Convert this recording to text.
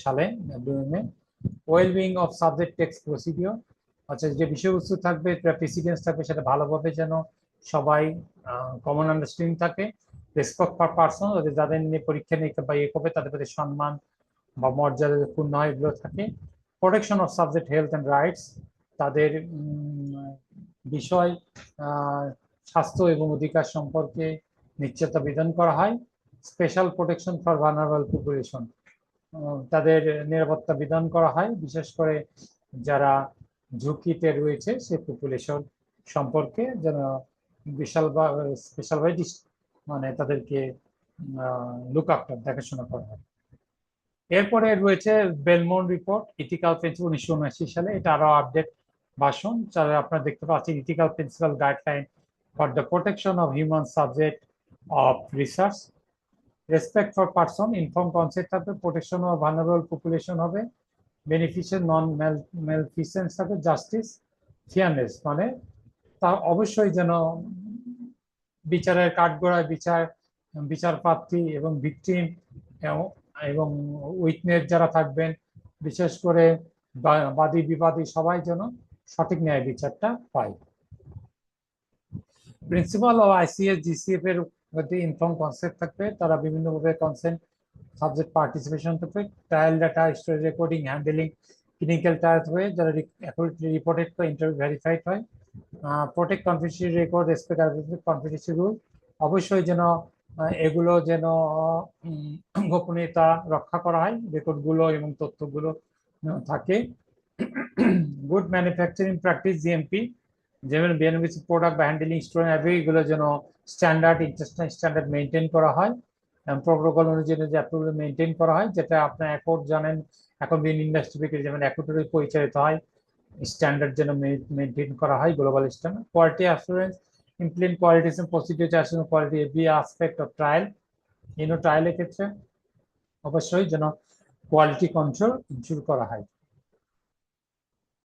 সালে WMA। Wellbeing of subject text procedure, অর্থাৎ যে বিষয়বস্তু থাকবে, প্রেসিডেন্স থাকবে, সেটা ভালোভাবে যেন সবাই কমন আন্ডারস্ট্যান্ডিং থাকে। রেসপেক্ট ফর পার্সন, যাদের নিয়ে পরীক্ষা নিরীক্ষা বা ইয়ে করবে তাদের প্রতি সম্মান বা মর্যাদা পূর্ণ হয়, এগুলো থাকে। Protection of subject health and rights, তাদের বিষয় স্বাস্থ্য এবং অধিকার সম্পর্কে নিশ্চয়তা বিধান করা হয়। Special protection for vulnerable population, তাদের নিরাপত্তা বিধান করা হয়, বিশেষ করে যারা ঝুঁকিতে রয়েছে সে পপুলেশন সম্পর্কে যেন বিশাল বা স্পেশাল ভাবে মানে তাদেরকে লুক আফটার, দেখাশোনা করা হয়। এরপরে রয়েছে বেলমন্ট রিপোর্ট, ইথিক্যাল প্রিন্সিপাল 1979 সালে, এটা আরো আপডেট ভাষণ, যারা আপনারা দেখতে পাচ্ছেন, ethical principal guideline for the protection of human subject of research. Respect for person, inform concept থাকবে, প্রোটেকশন অফ ভালনারেবল পপুলেশন হবে, বেনিফিশিয়াল নন ম্যালফিসেন্স থাকবে, জাস্টিস ফেয়ারনেস, মানে তা অবশ্যই যেন বিচারের কাঠগড়ায় বিচার প্রার্থী এবং ভিকটিম এবং উইটনেস যারা থাকবেন, বিশেষ করে বাদী বিবাদী সবাই যেন সঠিক ন্যায় বিচারটা পায়। প্রিন্সিপাল ও ICS GCF এর মধ্যে ইনফর্ম কনসেপ্ট থাকবে, তারা বিভিন্নভাবে কনসেন্ট সাবজেক্ট পার্টিসিপেশন থাকবে, trial data storage recording handling clinical trial হয়ে যারা অ্যাকুরেটলি রিপোর্টেড বা ইন্টারভিউ ভেরিফাইড হয়। Protect confidential record, respect confidential rule, অবশ্যই যেন এগুলো যেন গোপনীয়তা রক্ষা করা হয়, রেকর্ডগুলো এবং তথ্যগুলো থাকে। গুড ম্যানুফ্যাকচারিং প্র্যাকটিস GMP, যেমন বিএনবিসি প্রোডাক্ট বা হ্যান্ডেলিং স্টোর এগুলো যেন স্ট্যান্ডার্ড, ইন্টারন্যাশনাল স্ট্যান্ডার্ড মেনটেন করা হয়, প্রোটোকল অনুযায়ী যে অ্যাপ্রুভাল মেনটেন করা হয়, যেটা আপনার অ্যাকর্ড জানেন এখন বিভিন্ন ইন্ডাস্ট্রি থেকে যেমন অ্যাকর্ডে পরিচালিত হয়, স্ট্যান্ডার্ড যেন মেনটেন করা হয়, global standard. Quality assurance, implement quality procedure assurance quality every aspect of trial. ট্রায়ালের ক্ষেত্রে অবশ্যই যেন কোয়ালিটি কন্ট্রোল ইনশিওর করা হয়।